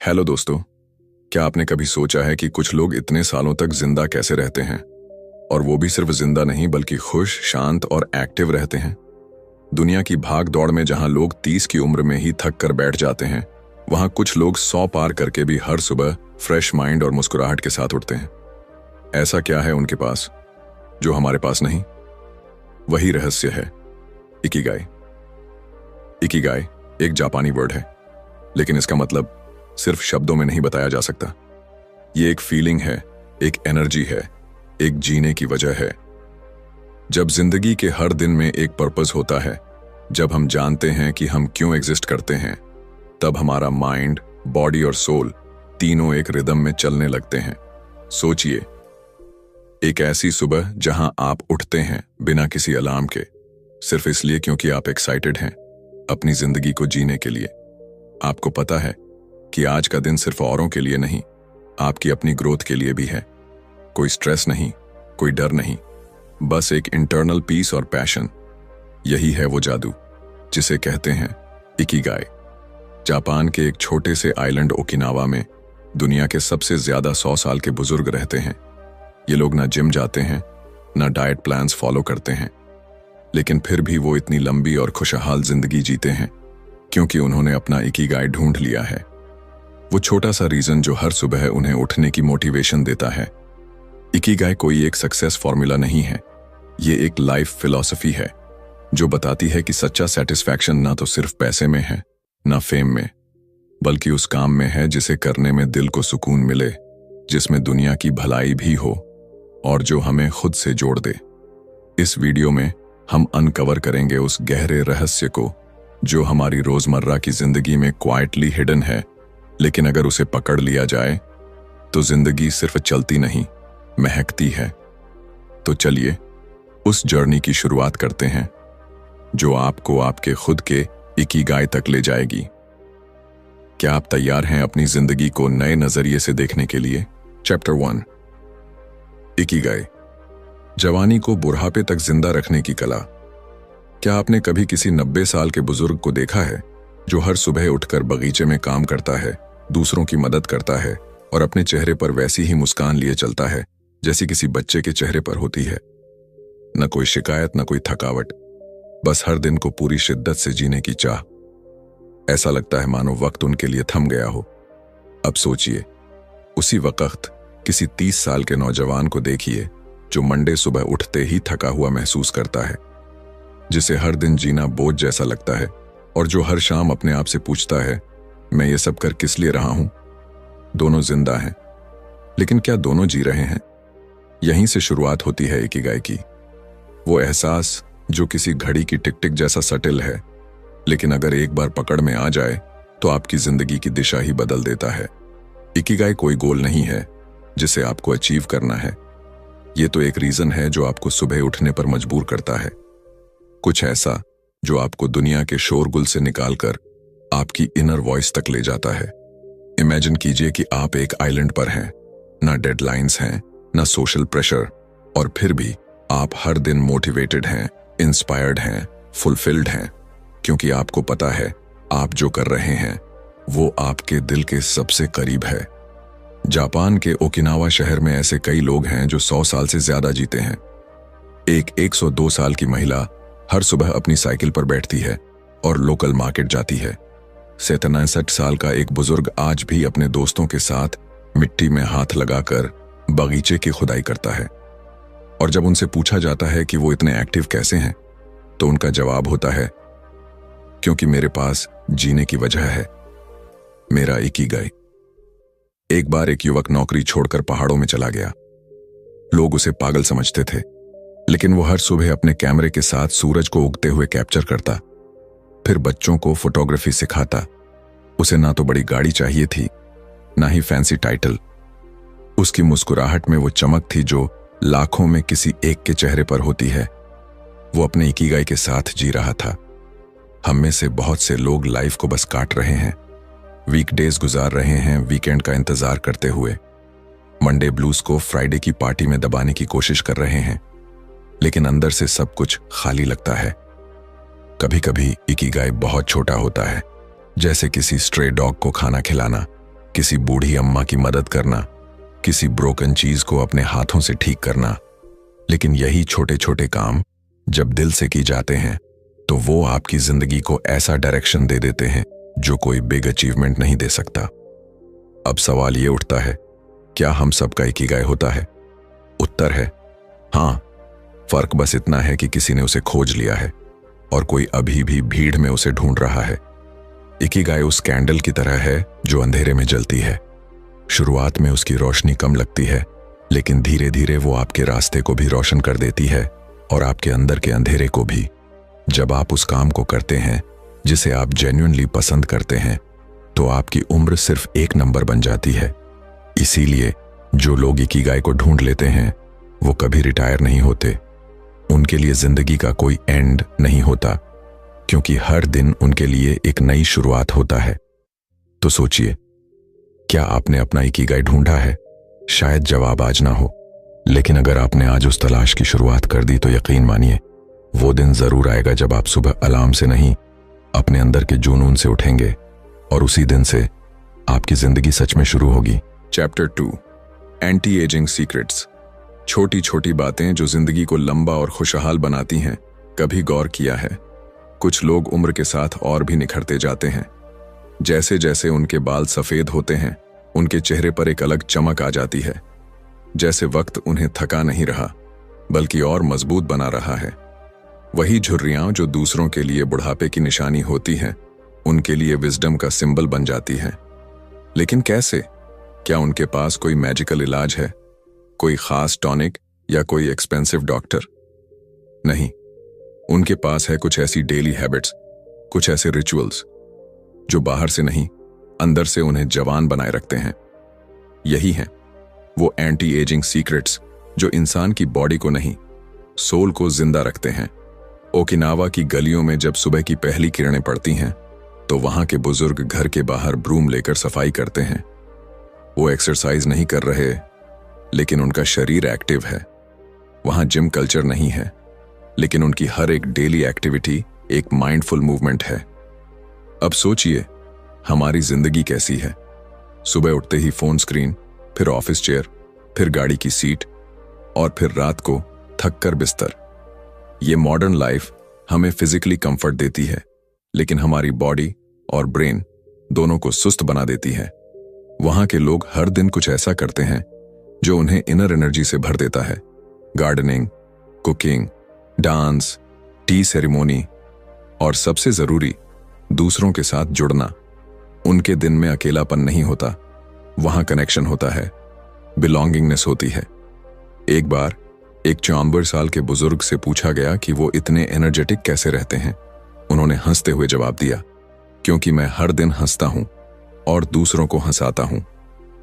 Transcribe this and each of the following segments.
Hello दोस्तों, क्या आपने कभी सोचा है कि कुछ लोग इतने सालों तक जिंदा कैसे रहते हैं? और वो भी सिर्फ जिंदा नहीं बल्कि खुश, शांत और एक्टिव रहते हैं। दुनिया की भाग दौड़ में जहां लोग 30 की उम्र में ही थक कर बैठ जाते हैं, वहां कुछ लोग 100 पार करके भी हर सुबह फ्रेश माइंड और मुस्कुराहट के साथ उठते हैं। ऐसा क्या है उनके पास जो हमारे पास नहीं? वही रहस्य है इकिगाई। इकिगाई एक जापानी वर्ड है, लेकिन इसका मतलब सिर्फ शब्दों में नहीं बताया जा सकता। ये एक फीलिंग है, एक एनर्जी है, एक जीने की वजह है। जब जिंदगी के हर दिन में एक पर्पस होता है, जब हम जानते हैं कि हम क्यों एग्जिस्ट करते हैं, तब हमारा माइंड, बॉडी और सोल तीनों एक रिदम में चलने लगते हैं। सोचिए, एक ऐसी सुबह जहां आप उठते हैं बिना किसी अलार्म के, सिर्फ इसलिए क्योंकि आप एक्साइटेड हैं अपनी जिंदगी को जीने के लिए। आपको पता है कि आज का दिन सिर्फ औरों के लिए नहीं, आपकी अपनी ग्रोथ के लिए भी है। कोई स्ट्रेस नहीं, कोई डर नहीं, बस एक इंटरनल पीस और पैशन। यही है वो जादू जिसे कहते हैं इकिगाई। जापान के एक छोटे से आइलैंड ओकिनावा में दुनिया के सबसे ज्यादा 100 साल के बुजुर्ग रहते हैं। ये लोग ना जिम जाते हैं, ना डाइट प्लान्स फॉलो करते हैं, लेकिन फिर भी वो इतनी लंबी और खुशहाल जिंदगी जीते हैं क्योंकि उन्होंने अपना इकिगाई ढूंढ लिया है। वो छोटा सा रीजन जो हर सुबह उन्हें उठने की मोटिवेशन देता है। इकिगाई कोई एक सक्सेस फॉर्मूला नहीं है, ये एक लाइफ फिलॉसफी है जो बताती है कि सच्चा सेटिस्फैक्शन ना तो सिर्फ पैसे में है, ना फेम में, बल्कि उस काम में है जिसे करने में दिल को सुकून मिले, जिसमें दुनिया की भलाई भी हो और जो हमें खुद से जोड़ दे। इस वीडियो में हम अनकवर करेंगे उस गहरे रहस्य को जो हमारी रोजमर्रा की जिंदगी में क्वाइटली हिडन है, लेकिन अगर उसे पकड़ लिया जाए तो जिंदगी सिर्फ चलती नहीं, महकती है। तो चलिए उस जर्नी की शुरुआत करते हैं जो आपको आपके खुद के इकिगाई तक ले जाएगी। क्या आप तैयार हैं अपनी जिंदगी को नए नजरिए से देखने के लिए? चैप्टर 1, इकिगाई, जवानी को बुढ़ापे तक जिंदा रखने की कला। क्या आपने कभी किसी 90 साल के बुजुर्ग को देखा है जो हर सुबह उठकर बगीचे में काम करता है, दूसरों की मदद करता है और अपने चेहरे पर वैसी ही मुस्कान लिए चलता है जैसी किसी बच्चे के चेहरे पर होती है? न कोई शिकायत, न कोई थकावट, बस हर दिन को पूरी शिद्दत से जीने की चाह। ऐसा लगता है मानो वक्त उनके लिए थम गया हो। अब सोचिए, उसी वक्त किसी 30 साल के नौजवान को देखिए जो मंडे सुबह उठते ही थका हुआ महसूस करता है, जिसे हर दिन जीना बोझ जैसा लगता है और जो हर शाम अपने आप से पूछता है, मैं ये सब कर किस लिए रहा हूं? दोनों जिंदा हैं, लेकिन क्या दोनों जी रहे हैं? यहीं से शुरुआत होती है इकिगाई की। वो एहसास जो किसी घड़ी की टिक टिक जैसा सटिल है, लेकिन अगर एक बार पकड़ में आ जाए तो आपकी जिंदगी की दिशा ही बदल देता है। इकिगाई कोई गोल नहीं है जिसे आपको अचीव करना है, ये तो एक रीजन है जो आपको सुबह उठने पर मजबूर करता है। कुछ ऐसा जो आपको दुनिया के शोरगुल से निकालकर आपकी इनर वॉइस तक ले जाता है। इमेजिन कीजिए कि आप एक आइलैंड पर हैं, ना डेडलाइंस हैं, ना सोशल प्रेशर, और फिर भी आप हर दिन मोटिवेटेड हैं, इंस्पायर्ड हैं, फुलफिल्ड हैं, क्योंकि आपको पता है आप जो कर रहे हैं वो आपके दिल के सबसे करीब है। जापान के ओकिनावा शहर में ऐसे कई लोग हैं जो 100 साल से ज्यादा जीते हैं। एक 102 साल की महिला हर सुबह अपनी साइकिल पर बैठती है और लोकल मार्केट जाती है। 67 साल का एक बुजुर्ग आज भी अपने दोस्तों के साथ मिट्टी में हाथ लगाकर बगीचे की खुदाई करता है। और जब उनसे पूछा जाता है कि वो इतने एक्टिव कैसे हैं, तो उनका जवाब होता है, क्योंकि मेरे पास जीने की वजह है, मेरा इकिगाई। एक बार एक युवक नौकरी छोड़कर पहाड़ों में चला गया। लोग उसे पागल समझते थे, लेकिन वो हर सुबह अपने कैमरे के साथ सूरज को उगते हुए कैप्चर करता, फिर बच्चों को फोटोग्राफी सिखाता। उसे ना तो बड़ी गाड़ी चाहिए थी, ना ही फैंसी टाइटल। उसकी मुस्कुराहट में वो चमक थी जो लाखों में किसी एक के चेहरे पर होती है। वो अपने इकिगाई के साथ जी रहा था। हम में से बहुत से लोग लाइफ को बस काट रहे हैं, वीकडेज गुजार रहे हैं वीकेंड का इंतजार करते हुए, मंडे ब्लूज को फ्राइडे की पार्टी में दबाने की कोशिश कर रहे हैं, लेकिन अंदर से सब कुछ खाली लगता है। कभी कभी इकिगाई बहुत छोटा होता है, जैसे किसी स्ट्रे डॉग को खाना खिलाना, किसी बूढ़ी अम्मा की मदद करना, किसी ब्रोकन चीज को अपने हाथों से ठीक करना। लेकिन यही छोटे छोटे काम जब दिल से की जाते हैं तो वो आपकी जिंदगी को ऐसा डायरेक्शन दे देते हैं जो कोई बिग अचीवमेंट नहीं दे सकता। अब सवाल ये उठता है, क्या हम सबका इकिगाई होता है? उत्तर है हाँ। फर्क बस इतना है कि किसी ने उसे खोज लिया है और कोई अभी भी भीड़ में उसे ढूंढ रहा है। इकिगाई उस कैंडल की तरह है जो अंधेरे में जलती है। शुरुआत में उसकी रोशनी कम लगती है, लेकिन धीरे धीरे वो आपके रास्ते को भी रोशन कर देती है और आपके अंदर के अंधेरे को भी। जब आप उस काम को करते हैं जिसे आप जेन्युइनली पसंद करते हैं तो आपकी उम्र सिर्फ 1 नंबर बन जाती है। इसीलिए जो लोग इकिगाई को ढूंढ लेते हैं वो कभी रिटायर नहीं होते। उनके लिए जिंदगी का कोई एंड नहीं होता, क्योंकि हर दिन उनके लिए एक नई शुरुआत होता है। तो सोचिए, क्या आपने अपना इकिगाई ढूंढा है? शायद जवाब आज ना हो, लेकिन अगर आपने आज उस तलाश की शुरुआत कर दी तो यकीन मानिए वो दिन जरूर आएगा जब आप सुबह अलार्म से नहीं, अपने अंदर के जुनून से उठेंगे और उसी दिन से आपकी जिंदगी सच में शुरू होगी। Chapter 2, anti ageing secrets. छोटी छोटी बातें जो जिंदगी को लंबा और खुशहाल बनाती हैं। कभी गौर किया है, कुछ लोग उम्र के साथ और भी निखरते जाते हैं। जैसे जैसे उनके बाल सफेद होते हैं, उनके चेहरे पर एक अलग चमक आ जाती है, जैसे वक्त उन्हें थका नहीं रहा बल्कि और मजबूत बना रहा है। वही झुर्रियां जो दूसरों के लिए बुढ़ापे की निशानी होती हैं, उनके लिए विजडम का सिंबल बन जाती हैं। लेकिन कैसे? क्या उनके पास कोई मैजिकल इलाज है, कोई खास टॉनिक या कोई एक्सपेंसिव डॉक्टर? नहीं, उनके पास है कुछ ऐसी डेली हैबिट्स, कुछ ऐसे रिचुअल्स जो बाहर से नहीं, अंदर से उन्हें जवान बनाए रखते हैं। यही हैं वो एंटी एजिंग सीक्रेट्स जो इंसान की बॉडी को नहीं, सोल को जिंदा रखते हैं। ओकिनावा की गलियों में जब सुबह की पहली किरणें पड़ती हैं तो वहां के बुजुर्ग घर के बाहर ब्रूम लेकर सफाई करते हैं। वो एक्सरसाइज नहीं कर रहे, लेकिन उनका शरीर एक्टिव है। वहां जिम कल्चर नहीं है, लेकिन उनकी हर एक डेली एक्टिविटी एक माइंडफुल मूवमेंट है। अब सोचिए, हमारी जिंदगी कैसी है? सुबह उठते ही फोन स्क्रीन, फिर ऑफिस चेयर, फिर गाड़ी की सीट और फिर रात को थक कर बिस्तर। ये मॉडर्न लाइफ हमें फिजिकली कंफर्ट देती है, लेकिन हमारी बॉडी और ब्रेन दोनों को सुस्त बना देती है। वहां के लोग हर दिन कुछ ऐसा करते हैं जो उन्हें इनर एनर्जी से भर देता है। Gardening, cooking, dance, T ceremony और सबसे जरूरी, दूसरों के साथ जुड़ना। उनके दिन में अकेलापन नहीं होता, वहां कनेक्शन होता है, बिलोंगिंगनेस होती है। एक बार एक 74 साल के बुजुर्ग से पूछा गया कि वो इतने एनर्जेटिक कैसे रहते हैं। उन्होंने हंसते हुए जवाब दिया, क्योंकि मैं हर दिन हंसता हूं और दूसरों को हंसाता हूं।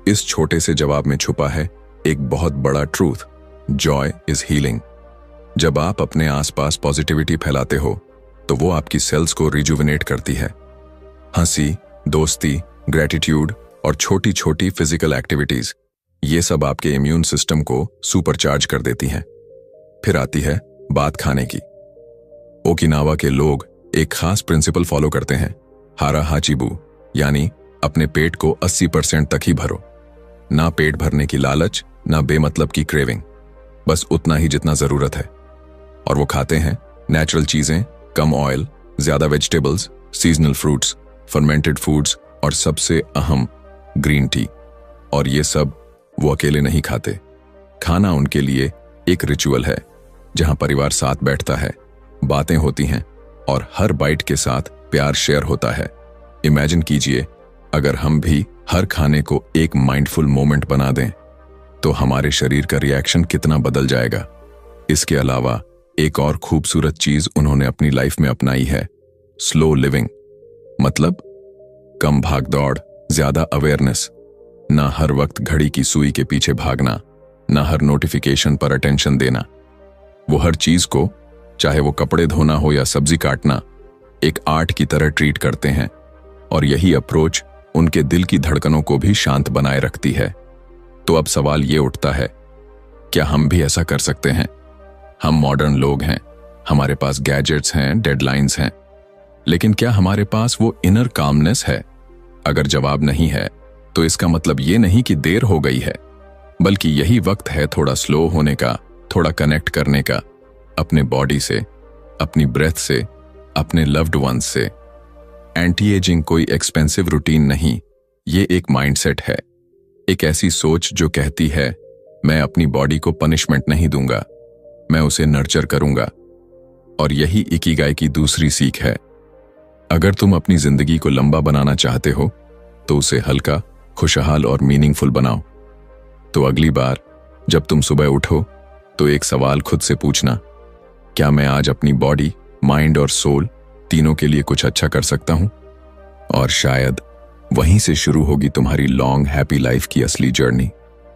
इस छोटे से जवाब में छुपा है एक बहुत बड़ा ट्रूथ, जॉय इज हीलिंग। जब आप अपने आसपास पॉजिटिविटी फैलाते हो तो वो आपकी सेल्स को रिजुविनेट करती है। हंसी, दोस्ती, ग्रेटिट्यूड और छोटी छोटी फिजिकल एक्टिविटीज, ये सब आपके इम्यून सिस्टम को सुपरचार्ज कर देती हैं। फिर आती है बात खाने की। ओकिनावा के लोग एक खास प्रिंसिपल फॉलो करते हैं, हारा हाचिबू, यानी अपने पेट को 80% तक ही भरो। ना पेट भरने की लालच, ना बेमतलब की क्रेविंग, बस उतना ही जितना जरूरत है। और वो खाते हैं नेचुरल चीजें, कम ऑयल, ज्यादा vegetables, seasonal fruits, fermented foods और सबसे अहम ग्रीन टी। और ये सब वो अकेले नहीं खाते। खाना उनके लिए एक रिचुअल है, जहां परिवार साथ बैठता है, बातें होती हैं और हर बाइट के साथ प्यार शेयर होता है। इमेजिन कीजिए, अगर हम भी हर खाने को एक माइंडफुल मोमेंट बना दें तो हमारे शरीर का रिएक्शन कितना बदल जाएगा। इसके अलावा एक और खूबसूरत चीज उन्होंने अपनी लाइफ में अपनाई है, स्लो लिविंग। मतलब कम भागदौड़, ज्यादा अवेयरनेस। ना हर वक्त घड़ी की सुई के पीछे भागना, ना हर नोटिफिकेशन पर अटेंशन देना। वो हर चीज को, चाहे वो कपड़े धोना हो या सब्जी काटना, एक आर्ट की तरह ट्रीट करते हैं। और यही अप्रोच उनके दिल की धड़कनों को भी शांत बनाए रखती है। तो अब सवाल ये उठता है, क्या हम भी ऐसा कर सकते हैं? हम मॉडर्न लोग हैं, हमारे पास गैजेट्स हैं, डेडलाइंस हैं, लेकिन क्या हमारे पास वो इनर कामनेस है? अगर जवाब नहीं है तो इसका मतलब ये नहीं कि देर हो गई है, बल्कि यही वक्त है थोड़ा स्लो होने का, थोड़ा कनेक्ट करने का, अपने बॉडी से, अपनी ब्रेथ से, अपने लव्ड वंस से। एंटी एजिंग कोई एक्सपेंसिव रूटीन नहीं, ये एक माइंडसेट है, एक ऐसी सोच जो कहती है मैं अपनी बॉडी को पनिशमेंट नहीं दूंगा, मैं उसे नर्चर करूंगा। और यही इकिगाई की दूसरी सीख है। अगर तुम अपनी जिंदगी को लंबा बनाना चाहते हो तो उसे हल्का, खुशहाल और मीनिंगफुल बनाओ। तो अगली बार जब तुम सुबह उठो तो एक सवाल खुद से पूछना, क्या मैं आज अपनी बॉडी, माइंड और सोल तीनों के लिए कुछ अच्छा कर सकता हूं? और शायद वहीं से शुरू होगी तुम्हारी लॉन्ग हैप्पी लाइफ की असली journey.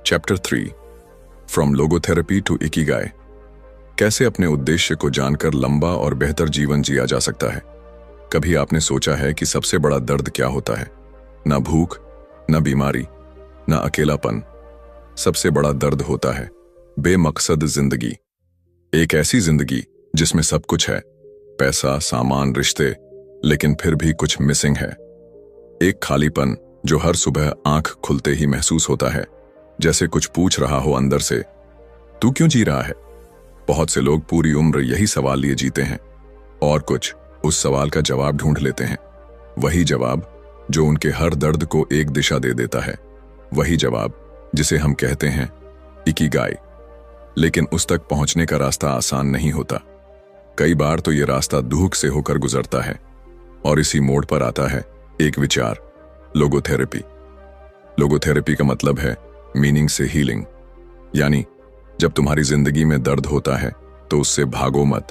Chapter 3, from logotherapy to ikigai. कैसे अपने उद्देश्य को जानकर लंबा और बेहतर जीवन जिया जा सकता है। कभी आपने सोचा है कि सबसे बड़ा दर्द क्या होता है? ना भूख, ना बीमारी, ना अकेलापन। सबसे बड़ा दर्द होता है बेमकसद जिंदगी। एक ऐसी जिंदगी जिसमें सब कुछ है, पैसा, सामान, रिश्ते, लेकिन फिर भी कुछ मिसिंग है। एक खालीपन जो हर सुबह आंख खुलते ही महसूस होता है, जैसे कुछ पूछ रहा हो अंदर से, तू क्यों जी रहा है? बहुत से लोग पूरी उम्र यही सवाल लिए जीते हैं और कुछ उस सवाल का जवाब ढूंढ लेते हैं। वही जवाब जो उनके हर दर्द को एक दिशा दे देता है, वही जवाब जिसे हम कहते हैं इकिगाई। लेकिन उस तक पहुंचने का रास्ता आसान नहीं होता। कई बार तो ये रास्ता दुख से होकर गुजरता है और इसी मोड़ पर आता है एक विचार, लोगोथेरेपी। लोगोथेरेपी का मतलब है मीनिंग से हीलिंग। यानी जब तुम्हारी जिंदगी में दर्द होता है तो उससे भागो मत,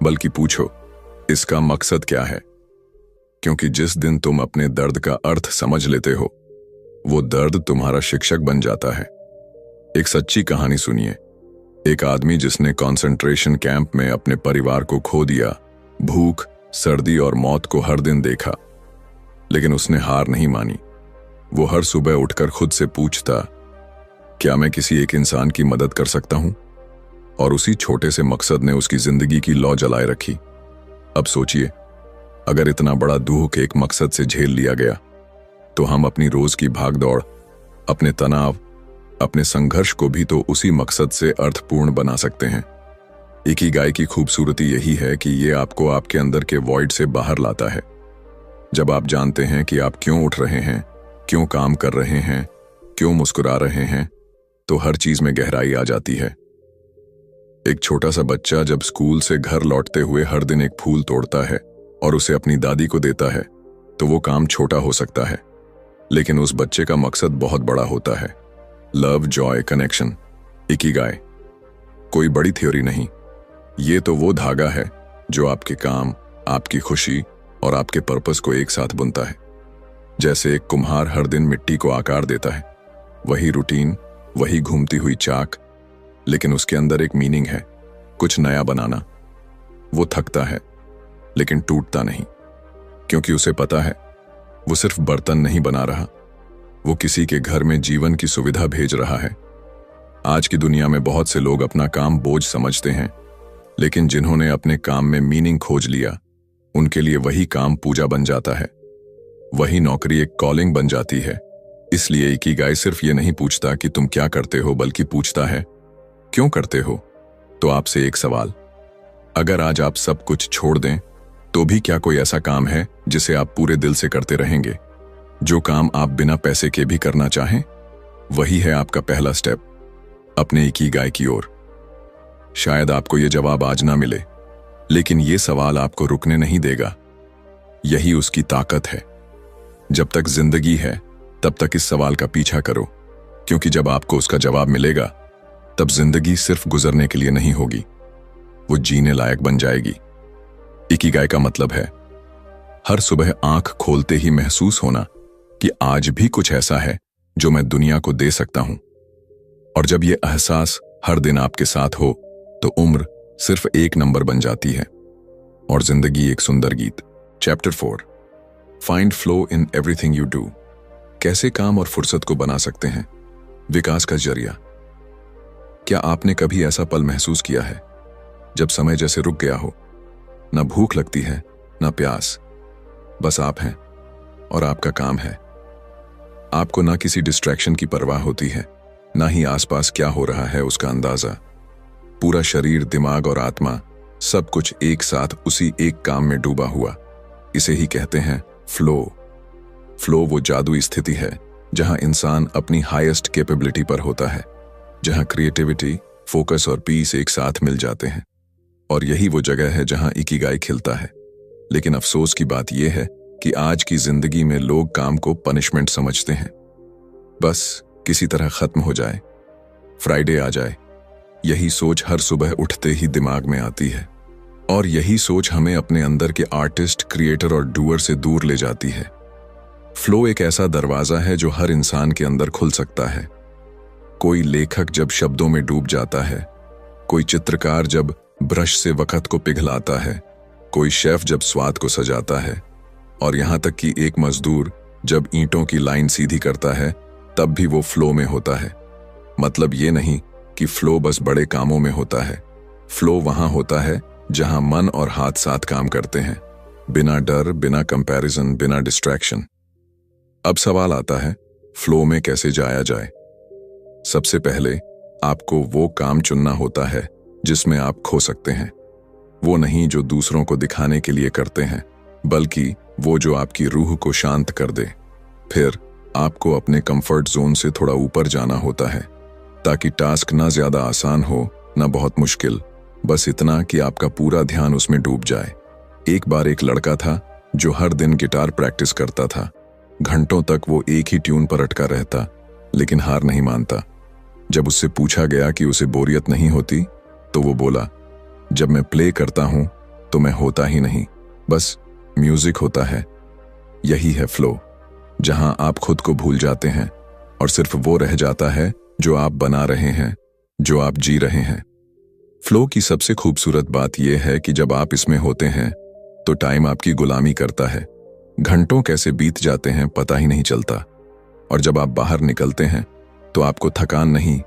बल्कि पूछो इसका मकसद क्या है। क्योंकि जिस दिन तुम अपने दर्द का अर्थ समझ लेते हो, वो दर्द तुम्हारा शिक्षक बन जाता है। एक सच्ची कहानी सुनिए। एक आदमी जिसने कंसंट्रेशन कैंप में अपने परिवार को खो दिया, भूख, सर्दी और मौत को हर दिन देखा, लेकिन उसने हार नहीं मानी। वो हर सुबह उठकर खुद से पूछता, क्या मैं किसी एक इंसान की मदद कर सकता हूं? और उसी छोटे से मकसद ने उसकी जिंदगी की लौ जलाए रखी। अब सोचिए, अगर इतना बड़ा दुख एक मकसद से झेल लिया गया, तो हम अपनी रोज की भागदौड़, अपने तनाव, अपने संघर्ष को भी तो उसी मकसद से अर्थपूर्ण बना सकते हैं। इकिगाई की खूबसूरती यही है कि ये आपको आपके अंदर के वॉइड से बाहर लाता है। जब आप जानते हैं कि आप क्यों उठ रहे हैं, क्यों काम कर रहे हैं, क्यों मुस्कुरा रहे हैं, तो हर चीज में गहराई आ जाती है। एक छोटा सा बच्चा जब स्कूल से घर लौटते हुए हर दिन एक फूल तोड़ता है और उसे अपनी दादी को देता है, तो वो काम छोटा हो सकता है, लेकिन उस बच्चे का मकसद बहुत बड़ा होता है। Love, Joy, connection, Ikigai. कोई बड़ी थ्योरी नहीं, ये तो वो धागा है जो आपके काम, आपकी खुशी और आपके पर्पस को एक साथ बुनता है। जैसे एक कुम्हार हर दिन मिट्टी को आकार देता है, वही रूटीन, वही घूमती हुई चाक, लेकिन उसके अंदर एक मीनिंग है, कुछ नया बनाना। वो थकता है लेकिन टूटता नहीं, क्योंकि उसे पता है वो सिर्फ बर्तन नहीं बना रहा, वो किसी के घर में जीवन की सुविधा भेज रहा है। आज की दुनिया में बहुत से लोग अपना काम बोझ समझते हैं, लेकिन जिन्होंने अपने काम में मीनिंग खोज लिया, उनके लिए वही काम पूजा बन जाता है, वही नौकरी एक कॉलिंग बन जाती है। इसलिए इकिगाई सिर्फ ये नहीं पूछता कि तुम क्या करते हो, बल्कि पूछता है क्यों करते हो। तो आपसे एक सवाल, अगर आज आप सब कुछ छोड़ दें, तो भी क्या कोई ऐसा काम है जिसे आप पूरे दिल से करते रहेंगे? जो काम आप बिना पैसे के भी करना चाहें, वही है आपका पहला स्टेप अपने इकिगाई की ओर। शायद आपको ये जवाब आज ना मिले, लेकिन ये सवाल आपको रुकने नहीं देगा। यही उसकी ताकत है। जब तक जिंदगी है, तब तक इस सवाल का पीछा करो, क्योंकि जब आपको उसका जवाब मिलेगा, तब जिंदगी सिर्फ गुजरने के लिए नहीं होगी, वो जीने लायक बन जाएगी। इकिगाई का मतलब है हर सुबह आंख खोलते ही महसूस होना कि आज भी कुछ ऐसा है जो मैं दुनिया को दे सकता हूं। और जब ये एहसास हर दिन आपके साथ हो, तो उम्र सिर्फ एक नंबर बन जाती है और जिंदगी एक सुंदर गीत। Chapter 4, find flow in everything you do. कैसे काम और फुर्सत को बना सकते हैं विकास का जरिया। क्या आपने कभी ऐसा पल महसूस किया है जब समय जैसे रुक गया हो? ना भूख लगती है, ना प्यास, बस आप हैं और आपका काम है। आपको ना किसी डिस्ट्रैक्शन की परवाह होती है, ना ही आसपास क्या हो रहा है उसका अंदाजा। पूरा शरीर, दिमाग और आत्मा सब कुछ एक साथ उसी एक काम में डूबा हुआ। इसे ही कहते हैं फ्लो। फ्लो वो जादुई स्थिति है जहां इंसान अपनी हाईएस्ट कैपेबिलिटी पर होता है, जहां क्रिएटिविटी, फोकस और पीस एक साथ मिल जाते हैं। और यही वो जगह है जहां इकिगाई खिलता है। लेकिन अफसोस की बात यह है कि आज की जिंदगी में लोग काम को पनिशमेंट समझते हैं। बस किसी तरह खत्म हो जाए, फ्राइडे आ जाए, यही सोच हर सुबह उठते ही दिमाग में आती है। और यही सोच हमें अपने अंदर के आर्टिस्ट, क्रिएटर और डूअर से दूर ले जाती है। फ्लो एक ऐसा दरवाजा है जो हर इंसान के अंदर खुल सकता है। कोई लेखक जब शब्दों में डूब जाता है, कोई चित्रकार जब ब्रश से वक़्त को पिघलाता है, कोई शेफ जब स्वाद को सजाता है, और यहां तक कि एक मजदूर जब ईंटों की लाइन सीधी करता है, तब भी वो फ्लो में होता है। मतलब ये नहीं कि फ्लो बस बड़े कामों में होता है। फ्लो वहां होता है जहां मन और हाथ साथ काम करते हैं, बिना डर, बिना कंपैरिजन, बिना डिस्ट्रैक्शन। अब सवाल आता है, फ्लो में कैसे जाया जाए? सबसे पहले आपको वो काम चुनना होता है जिसमें आप खो सकते हैं। वो नहीं जो दूसरों को दिखाने के लिए करते हैं, बल्कि वो जो आपकी रूह को शांत कर दे। फिर आपको अपने कंफर्ट जोन से थोड़ा ऊपर जाना होता है, ताकि टास्क ना ज्यादा आसान हो, ना बहुत मुश्किल, बस इतना कि आपका पूरा ध्यान उसमें डूब जाए। एक बार एक लड़का था जो हर दिन गिटार प्रैक्टिस करता था। घंटों तक वो एक ही ट्यून पर अटका रहता, लेकिन हार नहीं मानता। जब उससे पूछा गया कि उसे बोरियत नहीं होती, तो वो बोला, जब मैं प्ले करता हूं तो मैं होता ही नहीं, बस म्यूजिक होता है। यही है फ्लो, जहां आप खुद को भूल जाते हैं और सिर्फ वो रह जाता है जो आप बना रहे हैं, जो आप जी रहे हैं। फ्लो की सबसे खूबसूरत बात यह है कि जब आप इसमें होते हैं तो टाइम आपकी गुलामी करता है। घंटों कैसे बीत जाते हैं पता ही नहीं चलता। और जब आप बाहर निकलते हैं तो आपको थकान नहीं,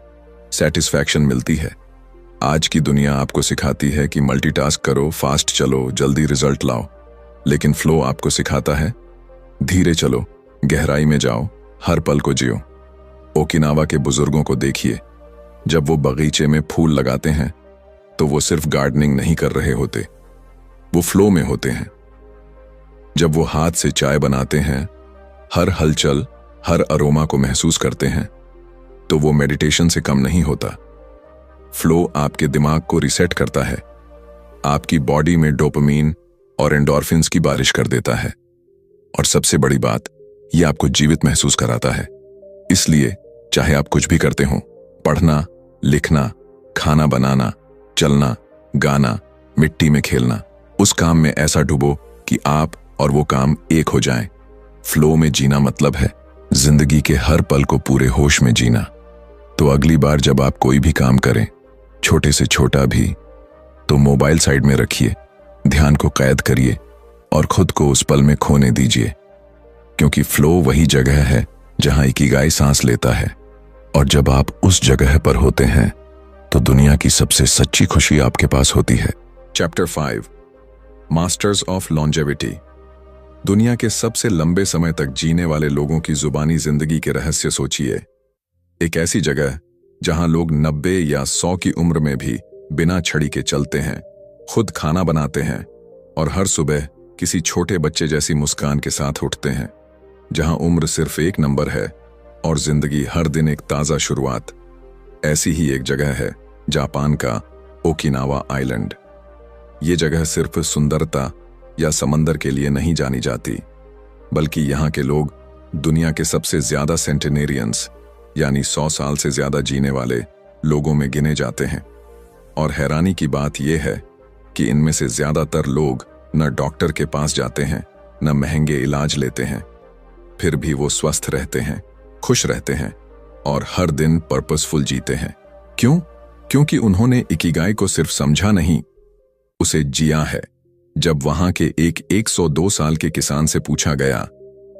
सेटिस्फैक्शन मिलती है। आज की दुनिया आपको सिखाती है कि मल्टीटास्क करो, फास्ट चलो, जल्दी रिजल्ट लाओ। लेकिन फ्लो आपको सिखाता है, धीरे चलो, गहराई में जाओ, हर पल को जियो। ओकिनावा के बुजुर्गों को देखिए, जब वो बगीचे में फूल लगाते हैं तो वो सिर्फ गार्डनिंग नहीं कर रहे होते, वो फ्लो में होते हैं। जब वो हाथ से चाय बनाते हैं, हर हलचल, हर अरोमा को महसूस करते हैं, तो वो मेडिटेशन से कम नहीं होता। फ्लो आपके दिमाग को रिसेट करता है, आपकी बॉडी में डोपामीन और एंडोर्फिन्स की बारिश कर देता है। और सबसे बड़ी बात, ये आपको जीवित महसूस कराता है। इसलिए चाहे आप कुछ भी करते हो, पढ़ना, लिखना, खाना बनाना, चलना, गाना, मिट्टी में खेलना, उस काम में ऐसा डूबो कि आप और वो काम एक हो जाएं। फ्लो में जीना मतलब है जिंदगी के हर पल को पूरे होश में जीना। तो अगली बार जब आप कोई भी काम करें, छोटे से छोटा भी, तो मोबाइल साइड में रखिए, ध्यान को कैद करिए और खुद को उस पल में खोने दीजिए। क्योंकि फ्लो वही जगह है जहां इकिगाई सांस लेता है। और जब आप उस जगह पर होते हैं तो दुनिया की सबसे सच्ची खुशी आपके पास होती है। Chapter 5, masters of longevity. दुनिया के सबसे लंबे समय तक जीने वाले लोगों की जुबानी जिंदगी के रहस्य सोचिए। एक ऐसी जगह जहां लोग 90 या 100 की उम्र में भी बिना छड़ी के चलते हैं, खुद खाना बनाते हैं और हर सुबह किसी छोटे बच्चे जैसी मुस्कान के साथ उठते हैं। जहां उम्र सिर्फ एक नंबर है और जिंदगी हर दिन एक ताजा शुरुआत। ऐसी ही एक जगह है जापान का ओकिनावा आइलैंड। ये जगह सिर्फ सुंदरता या समंदर के लिए नहीं जानी जाती, बल्कि यहाँ के लोग दुनिया के सबसे ज्यादा सेंटेनेरियंस यानी 100 साल से ज्यादा जीने वाले लोगों में गिने जाते हैं। और हैरानी की बात यह है कि इनमें से ज्यादातर लोग न डॉक्टर के पास जाते हैं, न महंगे इलाज लेते हैं, फिर भी वो स्वस्थ रहते हैं, खुश रहते हैं और हर दिन पर्पसफुल जीते हैं। क्यों? क्योंकि उन्होंने इकिगाई को सिर्फ समझा नहीं, उसे जिया है। जब वहां के एक 102 साल के किसान से पूछा गया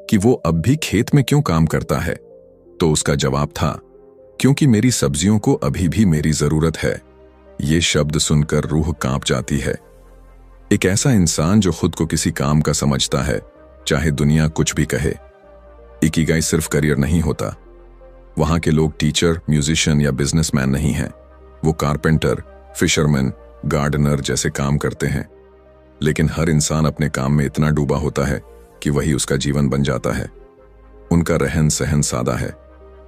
कि वो अब भी खेत में क्यों काम करता है, तो उसका जवाब था, क्योंकि मेरी सब्जियों को अभी भी मेरी जरूरत है। ये शब्द सुनकर रूह कांप जाती है। एक ऐसा इंसान जो खुद को किसी काम का समझता है, चाहे दुनिया कुछ भी कहे। इकिगाई सिर्फ करियर नहीं होता। वहां के लोग टीचर, म्यूजिशियन या बिजनेसमैन नहीं हैं। वो कारपेंटर, फिशरमैन, गार्डनर जैसे काम करते हैं, लेकिन हर इंसान अपने काम में इतना डूबा होता है कि वही उसका जीवन बन जाता है। उनका रहन सहन सादा है,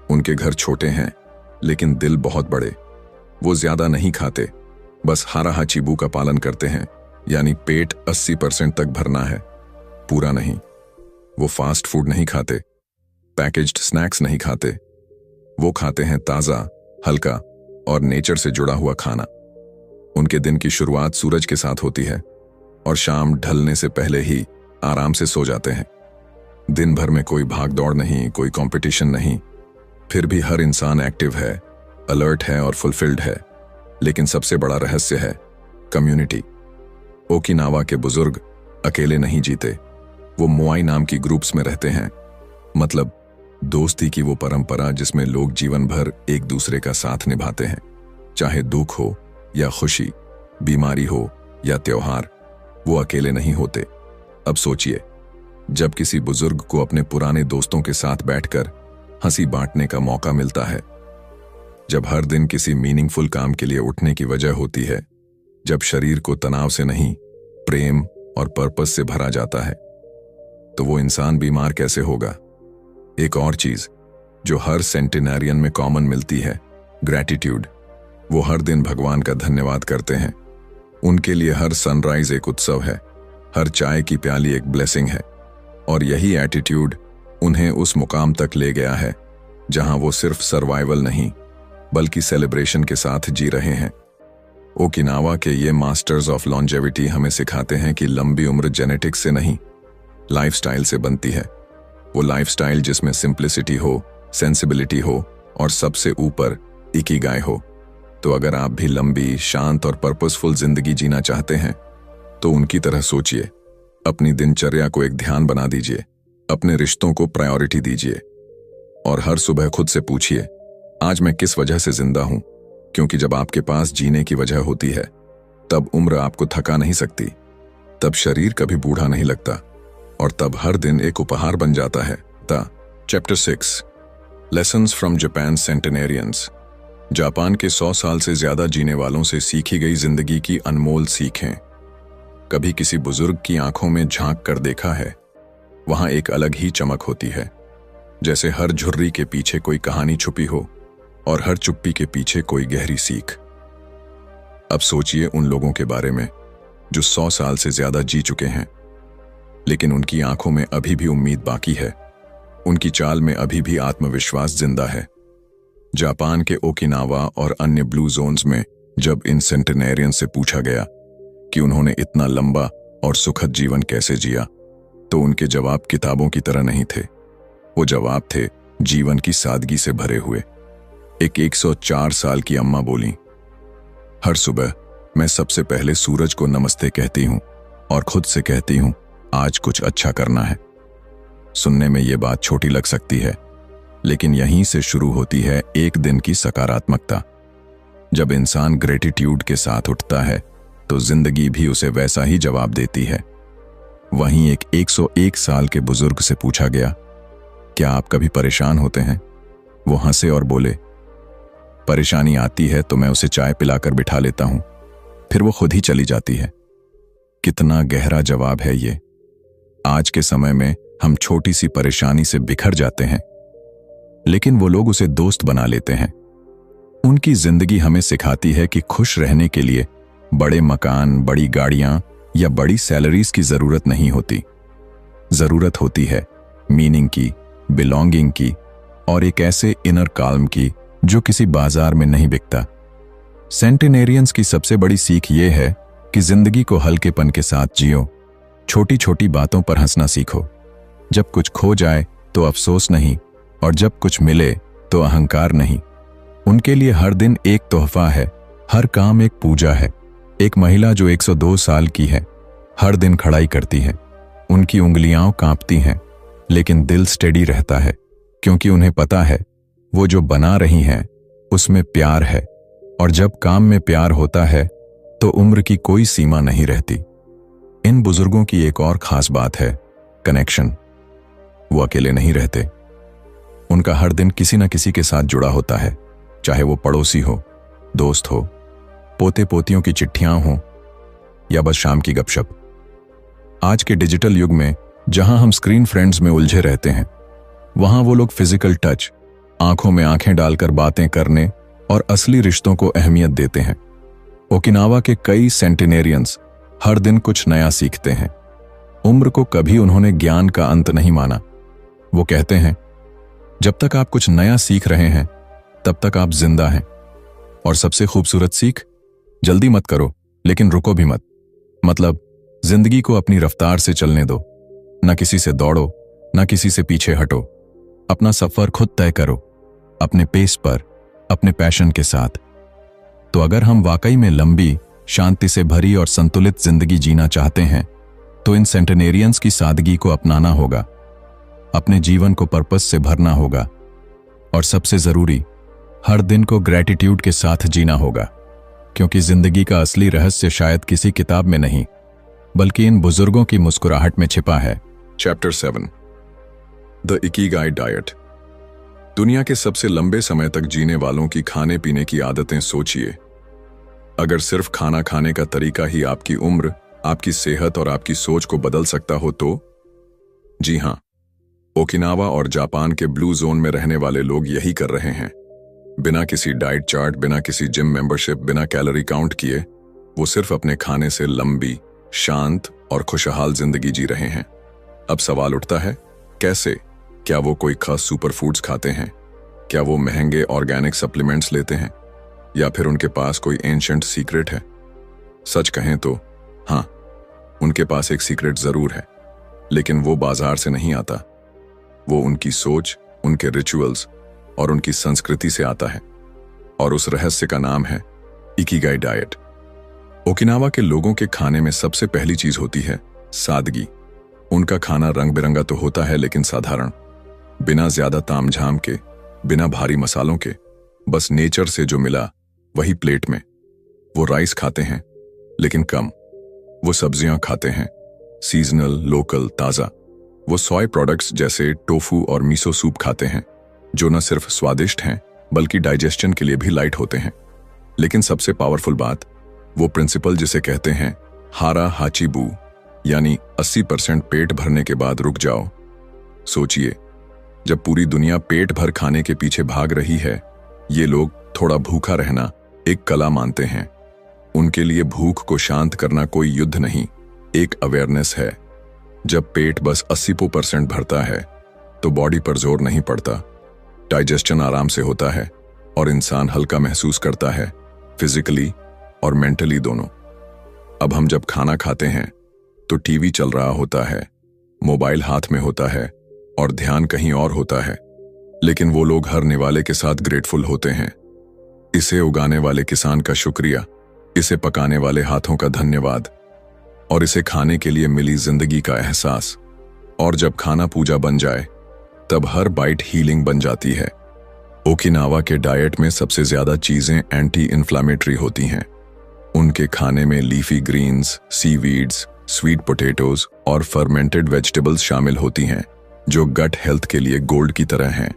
उनके घर छोटे हैं लेकिन दिल बहुत बड़े। वो ज्यादा नहीं खाते, बस हारा चीबू का पालन करते हैं, यानी पेट 80% तक भरना है, पूरा नहीं। वो फास्ट फूड नहीं खाते, पैकेज्ड स्नैक्स नहीं खाते। वो खाते हैं ताजा, हल्का और नेचर से जुड़ा हुआ खाना। उनके दिन की शुरुआत सूरज के साथ होती है और शाम ढलने से पहले ही आराम से सो जाते हैं। दिन भर में कोई भाग दौड़ नहीं, कोई कंपटीशन नहीं, फिर भी हर इंसान एक्टिव है, अलर्ट है और फुलफिल्ड है। लेकिन सबसे बड़ा रहस्य है कम्युनिटी। ओकिनावा के बुजुर्ग अकेले नहीं जीते, वो मोआई नाम की ग्रुप्स में रहते हैं। मतलब दोस्ती की वो परंपरा जिसमें लोग जीवन भर एक दूसरे का साथ निभाते हैं, चाहे दुख हो या खुशी, बीमारी हो या त्योहार। वो अकेले नहीं होते। अब सोचिए, जब किसी बुजुर्ग को अपने पुराने दोस्तों के साथ बैठकर हंसी बांटने का मौका मिलता है, जब हर दिन किसी मीनिंगफुल काम के लिए उठने की वजह होती है, जब शरीर को तनाव से नहीं प्रेम और पर्पस से भरा जाता है, तो वो इंसान बीमार कैसे होगा। एक और चीज जो हर सेंटिनरियन में कॉमन मिलती है, ग्रैटिट्यूड। वो हर दिन भगवान का धन्यवाद करते हैं। उनके लिए हर सनराइज एक उत्सव है, हर चाय की प्याली एक ब्लेसिंग है। और यही एटीट्यूड उन्हें उस मुकाम तक ले गया है जहां वो सिर्फ सर्वाइवल नहीं बल्कि सेलिब्रेशन के साथ जी रहे हैं। ओकिनावा के ये मास्टर्स ऑफ लॉन्जेविटी हमें सिखाते हैं कि लंबी उम्र जेनेटिक्स से नहीं, लाइफस्टाइल से बनती है। वो लाइफस्टाइल जिसमें सिंप्लिसिटी हो, सेंसिबिलिटी हो और सबसे ऊपर इकिगाई हो। तो अगर आप भी लंबी, शांत और पर्पसफुल जिंदगी जीना चाहते हैं तो उनकी तरह सोचिए। अपनी दिनचर्या को एक ध्यान बना दीजिए, अपने रिश्तों को प्रायोरिटी दीजिए और हर सुबह खुद से पूछिए, आज मैं किस वजह से जिंदा हूं। क्योंकि जब आपके पास जीने की वजह होती है, तब उम्र आपको थका नहीं सकती, तब शरीर कभी बूढ़ा नहीं लगता और तब हर दिन एक उपहार बन जाता है। Chapter 6 lessons from Japan centenarians. Japan के 100 साल से ज्यादा जीने वालों से सीखी गई जिंदगी की अनमोल सीखें। कभी किसी बुजुर्ग की आंखों में झांक कर देखा है? वहां एक अलग ही चमक होती है, जैसे हर झुर्री के पीछे कोई कहानी छुपी हो और हर चुप्पी के पीछे कोई गहरी सीख। अब सोचिए उन लोगों के बारे में जो 100 साल से ज्यादा जी चुके हैं, लेकिन उनकी आंखों में अभी भी उम्मीद बाकी है, उनकी चाल में अभी भी आत्मविश्वास जिंदा है। जापान के ओकिनावा और अन्य ब्लू जोन्स में जब इन सेंटेनेरियन से पूछा गया कि उन्होंने इतना लंबा और सुखद जीवन कैसे जिया, तो उनके जवाब किताबों की तरह नहीं थे। वो जवाब थे जीवन की सादगी से भरे हुए। एक 104 साल की अम्मा बोली, हर सुबह मैं सबसे पहले सूरज को नमस्ते कहती हूं और खुद से कहती हूं आज कुछ अच्छा करना है। सुनने में ये बात छोटी लग सकती है, लेकिन यहीं से शुरू होती है एक दिन की सकारात्मकता। जब इंसान ग्रेटिट्यूड के साथ उठता है तो जिंदगी भी उसे वैसा ही जवाब देती है। वहीं एक 101 साल के बुजुर्ग से पूछा गया, क्या आप कभी परेशान होते हैं? वो हंसे और बोले, परेशानी आती है तो मैं उसे चाय पिलाकर बिठा लेता हूं, फिर वो खुद ही चली जाती है। कितना गहरा जवाब है ये। आज के समय में हम छोटी सी परेशानी से बिखर जाते हैं, लेकिन वो लोग उसे दोस्त बना लेते हैं। उनकी जिंदगी हमें सिखाती है कि खुश रहने के लिए बड़े मकान, बड़ी गाड़ियां या बड़ी सैलरीज की जरूरत नहीं होती। जरूरत होती है मीनिंग की, बिलोंगिंग की और एक ऐसे इनर काल्म की जो किसी बाजार में नहीं बिकता। सेंटेनेरियंस की सबसे बड़ी सीख ये है कि जिंदगी को हल्केपन के साथ जियो, छोटी छोटी बातों पर हंसना सीखो। जब कुछ खो जाए तो अफसोस नहीं, और जब कुछ मिले तो अहंकार नहीं। उनके लिए हर दिन एक तोहफा है, हर काम एक पूजा है। एक महिला जो 102 साल की है, हर दिन खड़ाई करती है। उनकी उंगलियां कांपती हैं, लेकिन दिल स्टेडी रहता है, क्योंकि उन्हें पता है वो जो बना रही हैं उसमें प्यार है, और जब काम में प्यार होता है तो उम्र की कोई सीमा नहीं रहती। इन बुजुर्गों की एक और खास बात है कनेक्शन। वो अकेले नहीं रहते, उनका हर दिन किसी न किसी के साथ जुड़ा होता है, चाहे वो पड़ोसी हो, दोस्त हो, पोते पोतियों की चिट्ठियां हों या बस शाम की गपशप। आज के डिजिटल युग में जहां हम स्क्रीन फ्रेंड्स में उलझे रहते हैं, वहां वो लोग फिजिकल टच, आंखों में आंखें डालकर बातें करने और असली रिश्तों को अहमियत देते हैं। ओकिनावा के कई सेंटिनेरियंस हर दिन कुछ नया सीखते हैं। उम्र को कभी उन्होंने ज्ञान का अंत नहीं माना। वो कहते हैं, जब तक आप कुछ नया सीख रहे हैं तब तक आप जिंदा हैं। और सबसे खूबसूरत सीख, जल्दी मत करो लेकिन रुको भी मत। मतलब जिंदगी को अपनी रफ्तार से चलने दो, ना किसी से दौड़ो, ना किसी से पीछे हटो। अपना सफर खुद तय करो, अपने पेस पर, अपने पैशन के साथ। तो अगर हम वाकई में लंबी, शांति से भरी और संतुलित जिंदगी जीना चाहते हैं तो इन सेंटेनेरियंस की सादगी को अपनाना होगा, अपने जीवन को पर्पस से भरना होगा और सबसे जरूरी, हर दिन को ग्रैटिट्यूड के साथ जीना होगा, क्योंकि जिंदगी का असली रहस्य शायद किसी किताब में नहीं बल्कि इन बुजुर्गों की मुस्कुराहट में छिपा है। Chapter 7, the Ikigai diet. दुनिया के सबसे लंबे समय तक जीने वालों की खाने पीने की आदतें सोचिए। अगर सिर्फ खाना खाने का तरीका ही आपकी उम्र, आपकी सेहत और आपकी सोच को बदल सकता हो तो? जी हां, ओकिनावा और जापान के ब्लू जोन में रहने वाले लोग यही कर रहे हैं। बिना किसी डाइट चार्ट, बिना किसी जिम मेंबरशिप, बिना कैलोरी काउंट किए वो सिर्फ अपने खाने से लंबी, शांत और खुशहाल जिंदगी जी रहे हैं। अब सवाल उठता है, कैसे? क्या वो कोई खास सुपर फूड्स खाते हैं? क्या वो महंगे ऑर्गेनिक सप्लीमेंट्स लेते हैं? या फिर उनके पास कोई एंशिएंट सीक्रेट है? सच कहें तो हाँ, उनके पास एक सीक्रेट जरूर है, लेकिन वो बाजार से नहीं आता। वो उनकी सोच, उनके रिचुअल्स और उनकी संस्कृति से आता है। और उस रहस्य का नाम है इकिगाई डाइट। ओकिनावा के लोगों के खाने में सबसे पहली चीज होती है सादगी। उनका खाना रंग बिरंगा तो होता है लेकिन साधारण, बिना ज्यादा तामझाम के, बिना भारी मसालों के, बस नेचर से जो मिला वही प्लेट में। वो राइस खाते हैं लेकिन कम। वो सब्जियां खाते हैं, सीजनल, लोकल, ताजा। वो सोय प्रोडक्ट्स जैसे टोफू और मिसो सूप खाते हैं, जो न सिर्फ स्वादिष्ट हैं बल्कि डाइजेशन के लिए भी लाइट होते हैं। लेकिन सबसे पावरफुल बात, वो प्रिंसिपल जिसे कहते हैं हारा हाचीबू, यानी 80% पेट भरने के बाद रुक जाओ। सोचिए, जब पूरी दुनिया पेट भर खाने के पीछे भाग रही है, ये लोग थोड़ा भूखा रहना एक कला मानते हैं। उनके लिए भूख को शांत करना कोई युद्ध नहीं, एक अवेयरनेस है। जब पेट बस 80% भरता है तो बॉडी पर जोर नहीं पड़ता, डाइजेशन आराम से होता है और इंसान हल्का महसूस करता है, फिजिकली और मेंटली दोनों। अब हम जब खाना खाते हैं तो टीवी चल रहा होता है, मोबाइल हाथ में होता है और ध्यान कहीं और होता है। लेकिन वो लोग हर निवाले के साथ ग्रेटफुल होते हैं। इसे उगाने वाले किसान का शुक्रिया, इसे पकाने वाले हाथों का धन्यवाद और इसे खाने के लिए मिली जिंदगी का एहसास। और जब खाना पूजा बन जाए तब हर बाइट हीलिंग बन जाती है। ओकिनावा के डाइट में सबसे ज्यादा चीजें एंटी इन्फ्लामेटरी होती हैं। उनके खाने में leafy greens, seaweeds, sweet potatoes और फर्मेंटेड वेजिटेबल्स शामिल होती हैं, जो गट हेल्थ के लिए गोल्ड की तरह हैं।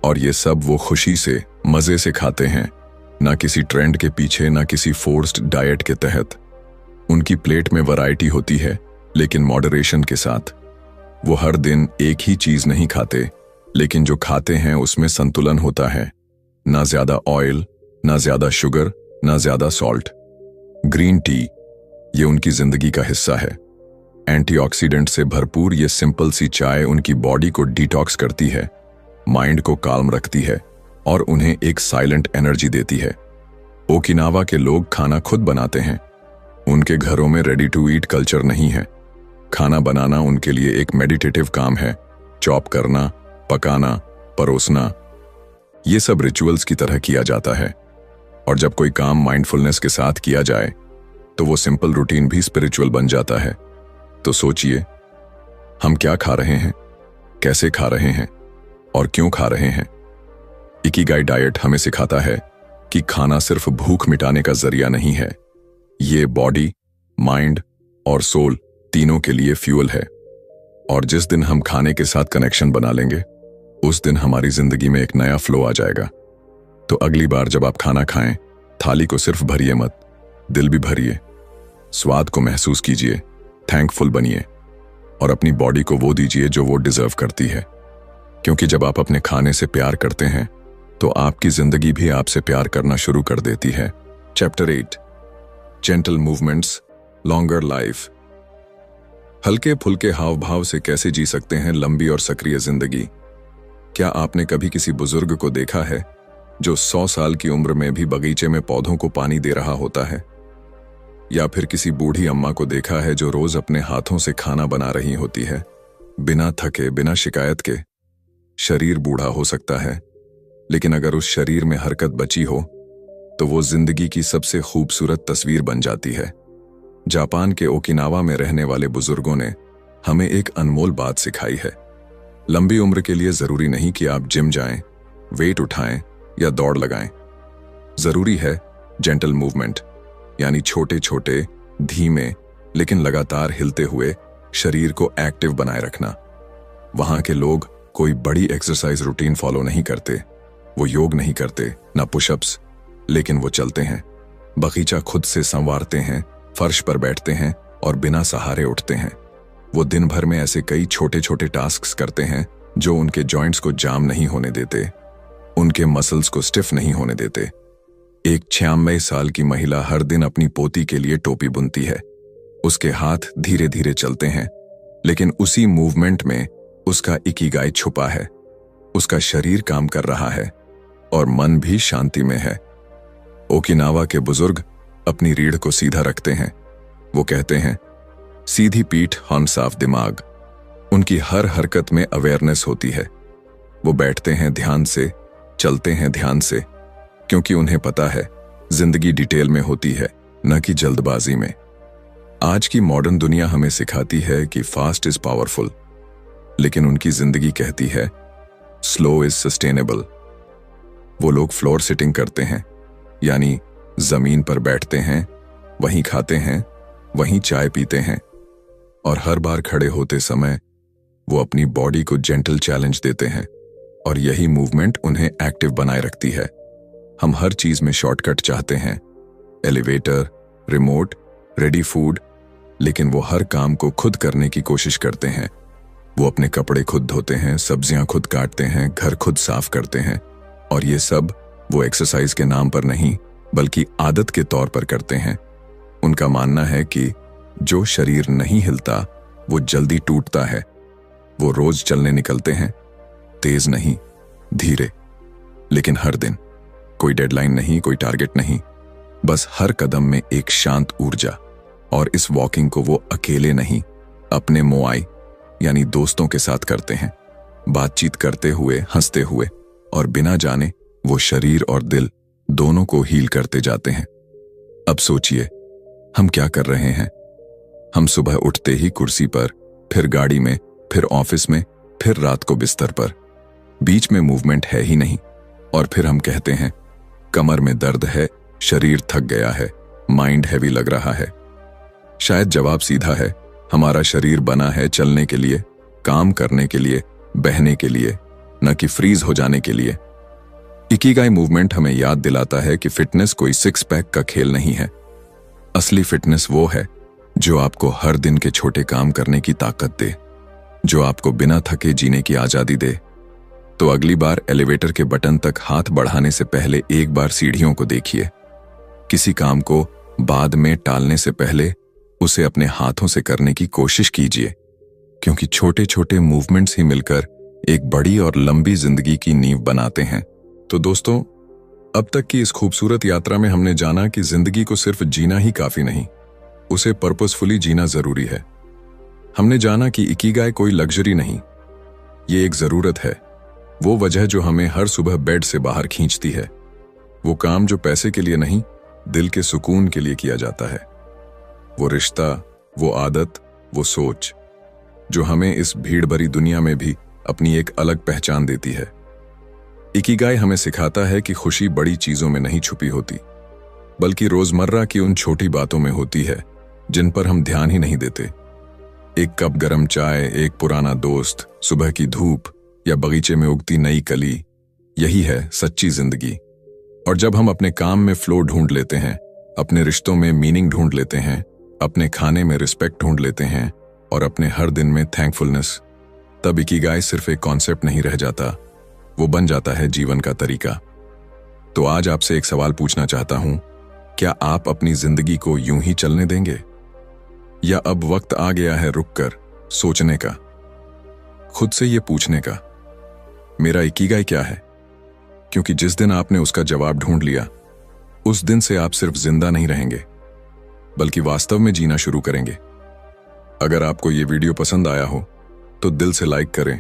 और ये सब वो खुशी से, मजे से खाते हैं, ना किसी ट्रेंड के पीछे, ना किसी फोर्स्ड डाइट के तहत। उनकी प्लेट में वैरायटी होती है लेकिन मॉडरेशन के साथ। वो हर दिन एक ही चीज नहीं खाते, लेकिन जो खाते हैं उसमें संतुलन होता है। ना ज्यादा ऑयल, ना ज्यादा शुगर, ना ज्यादा सॉल्ट। ग्रीन टी, ये उनकी जिंदगी का हिस्सा है। एंटीऑक्सीडेंट से भरपूर ये सिंपल सी चाय उनकी बॉडी को डिटॉक्स करती है, माइंड को काल्म रखती है और उन्हें एक साइलेंट एनर्जी देती है। ओकिनावा के लोग खाना खुद बनाते हैं। उनके घरों में रेडी टू ईट कल्चर नहीं है। खाना बनाना उनके लिए एक मेडिटेटिव काम है। चॉप करना, पकाना, परोसना, ये सब रिचुअल्स की तरह किया जाता है। और जब कोई काम माइंडफुलनेस के साथ किया जाए तो वो सिंपल रूटीन भी स्पिरिचुअल बन जाता है। तो सोचिए, हम क्या खा रहे हैं, कैसे खा रहे हैं और क्यों खा रहे हैं। इकिगाई डाइट हमें सिखाता है कि खाना सिर्फ भूख मिटाने का जरिया नहीं है, ये बॉडी, माइंड और सोल तीनों के लिए फ्यूल है। और जिस दिन हम खाने के साथ कनेक्शन बना लेंगे, उस दिन हमारी जिंदगी में एक नया फ्लो आ जाएगा। तो अगली बार जब आप खाना खाएं, थाली को सिर्फ भरिए मत, दिल भी भरिए, स्वाद को महसूस कीजिए, थैंकफुल बनिए और अपनी बॉडी को वो दीजिए जो वो डिजर्व करती है। क्योंकि जब आप अपने खाने से प्यार करते हैं तो आपकी जिंदगी भी आपसे प्यार करना शुरू कर देती है। Chapter 8, gentle movements, longer life. हल्के फुल्के हाव भाव से कैसे जी सकते हैं लंबी और सक्रिय जिंदगी। क्या आपने कभी किसी बुजुर्ग को देखा है जो 100 साल की उम्र में भी बगीचे में पौधों को पानी दे रहा होता है? या फिर किसी बूढ़ी अम्मा को देखा है जो रोज अपने हाथों से खाना बना रही होती है, बिना थके, बिना शिकायत के? शरीर बूढ़ा हो सकता है, लेकिन अगर उस शरीर में हरकत बची हो तो वो जिंदगी की सबसे खूबसूरत तस्वीर बन जाती है। जापान के ओकिनावा में रहने वाले बुजुर्गों ने हमें एक अनमोल बात सिखाई है। लंबी उम्र के लिए जरूरी नहीं कि आप जिम जाएं, वेट उठाएं या दौड़ लगाएं। जरूरी है जेंटल मूवमेंट, यानी छोटे छोटे, धीमे लेकिन लगातार हिलते हुए शरीर को एक्टिव बनाए रखना। वहां के लोग कोई बड़ी एक्सरसाइज रूटीन फॉलो नहीं करते, वो योग नहीं करते, ना पुशअप्स, लेकिन वो चलते हैं, बगीचा खुद से संवारते हैं, फर्श पर बैठते हैं और बिना सहारे उठते हैं। वो दिन भर में ऐसे कई छोटे छोटे टास्क्स करते हैं जो उनके जॉइंट्स को जाम नहीं होने देते, उनके मसल्स को स्टिफ नहीं होने देते। एक 96 साल की महिला हर दिन अपनी पोती के लिए टोपी बुनती है। उसके हाथ धीरे धीरे चलते हैं, लेकिन उसी मूवमेंट में उसका इकिगाई छुपा है। उसका शरीर काम कर रहा है और मन भी शांति में है। ओकिनावा के बुजुर्ग अपनी रीढ़ को सीधा रखते हैं। वो कहते हैं, सीधी पीठ और साफ दिमाग। उनकी हर हरकत में अवेयरनेस होती है। वो बैठते हैं ध्यान से, चलते हैं ध्यान से, क्योंकि उन्हें पता है जिंदगी डिटेल में होती है, न कि जल्दबाजी में। आज की मॉडर्न दुनिया हमें सिखाती है कि फास्ट इज पावरफुल, लेकिन उनकी जिंदगी कहती है स्लो इज सस्टेनेबल। वो लोग फ्लोर सिटिंग करते हैं, यानी जमीन पर बैठते हैं, वहीं खाते हैं, वहीं चाय पीते हैं, और हर बार खड़े होते समय वो अपनी बॉडी को जेंटल चैलेंज देते हैं, और यही मूवमेंट उन्हें एक्टिव बनाए रखती है। हम हर चीज में शॉर्टकट चाहते हैं, एलिवेटर, रिमोट, रेडी फूड, लेकिन वो हर काम को खुद करने की कोशिश करते हैं। वो अपने कपड़े खुद धोते हैं, सब्जियां खुद काटते हैं, घर खुद साफ करते हैं, और ये सब वो एक्सरसाइज के नाम पर नहीं बल्कि आदत के तौर पर करते हैं। उनका मानना है कि जो शरीर नहीं हिलता वो जल्दी टूटता है। वो रोज चलने निकलते हैं, तेज नहीं, धीरे, लेकिन हर दिन। कोई डेडलाइन नहीं, कोई टारगेट नहीं, बस हर कदम में एक शांत ऊर्जा। और इस वॉकिंग को वो अकेले नहीं, अपने मोआई यानी दोस्तों के साथ करते हैं, बातचीत करते हुए, हंसते हुए, और बिना जाने वो शरीर और दिल दोनों को हील करते जाते हैं। अब सोचिए, हम क्या कर रहे हैं? हम सुबह उठते ही कुर्सी पर, फिर गाड़ी में, फिर ऑफिस में, फिर रात को बिस्तर पर, बीच में मूवमेंट है ही नहीं। और फिर हम कहते हैं कमर में दर्द है, शरीर थक गया है, माइंड हैवी लग रहा है। शायद जवाब सीधा है, हमारा शरीर बना है चलने के लिए, काम करने के लिए, बहने के लिए, न कि फ्रीज हो जाने के लिए। इकिगाई मूवमेंट हमें याद दिलाता है कि फिटनेस कोई सिक्स पैक का खेल नहीं है। असली फिटनेस वो है जो आपको हर दिन के छोटे काम करने की ताकत दे, जो आपको बिना थके जीने की आजादी दे। तो अगली बार एलिवेटर के बटन तक हाथ बढ़ाने से पहले एक बार सीढ़ियों को देखिए। किसी काम को बाद में टालने से पहले उसे अपने हाथों से करने की कोशिश कीजिए, क्योंकि छोटे छोटे मूवमेंट्स ही मिलकर एक बड़ी और लंबी जिंदगी की नींव बनाते हैं। तो दोस्तों, अब तक की इस खूबसूरत यात्रा में हमने जाना कि जिंदगी को सिर्फ जीना ही काफी नहीं, उसे पर्पसफुली जीना जरूरी है। हमने जाना कि इकिगाई कोई लग्जरी नहीं, ये एक जरूरत है, वो वजह जो हमें हर सुबह बेड से बाहर खींचती है, वो काम जो पैसे के लिए नहीं, दिल के सुकून के लिए किया जाता है, वो रिश्ता, वो आदत, वो सोच जो हमें इस भीड़ भरी दुनिया में भी अपनी एक अलग पहचान देती है। इकिगाई हमें सिखाता है कि खुशी बड़ी चीजों में नहीं छुपी होती, बल्कि रोजमर्रा की उन छोटी बातों में होती है जिन पर हम ध्यान ही नहीं देते। एक कप गरम चाय, एक पुराना दोस्त, सुबह की धूप, या बगीचे में उगती नई कली, यही है सच्ची जिंदगी। और जब हम अपने काम में फ्लो ढूंढ लेते हैं, अपने रिश्तों में मीनिंग ढूंढ लेते हैं, अपने खाने में रिस्पेक्ट ढूंढ लेते हैं और अपने हर दिन में थैंकफुलनेस, तब इकिगाई सिर्फ एक कॉन्सेप्ट नहीं रह जाता, वो बन जाता है जीवन का तरीका। तो आज आपसे एक सवाल पूछना चाहता हूं, क्या आप अपनी जिंदगी को यूं ही चलने देंगे, या अब वक्त आ गया है रुककर सोचने का, खुद से ये पूछने का, मेरा इकिगाई क्या है? क्योंकि जिस दिन आपने उसका जवाब ढूंढ लिया, उस दिन से आप सिर्फ जिंदा नहीं रहेंगे, बल्कि वास्तव में जीना शुरू करेंगे। अगर आपको ये वीडियो पसंद आया हो तो दिल से लाइक करें,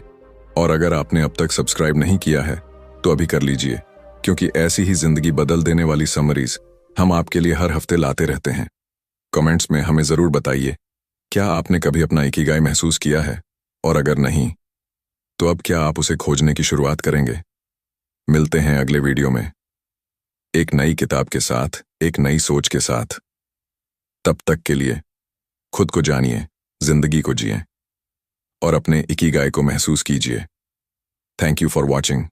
और अगर आपने अब तक सब्सक्राइब नहीं किया है तो अभी कर लीजिए, क्योंकि ऐसी ही जिंदगी बदल देने वाली समरीज हम आपके लिए हर हफ्ते लाते रहते हैं। कमेंट्स में हमें जरूर बताइए, क्या आपने कभी अपना इकिगाई महसूस किया है, और अगर नहीं तो अब क्या आप उसे खोजने की शुरुआत करेंगे? मिलते हैं अगले वीडियो में, एक नई किताब के साथ, एक नई सोच के साथ। तब तक के लिए खुद को जानिए, जिंदगी को जिएं और अपने इकिगाई को महसूस कीजिए। Thank you for watching.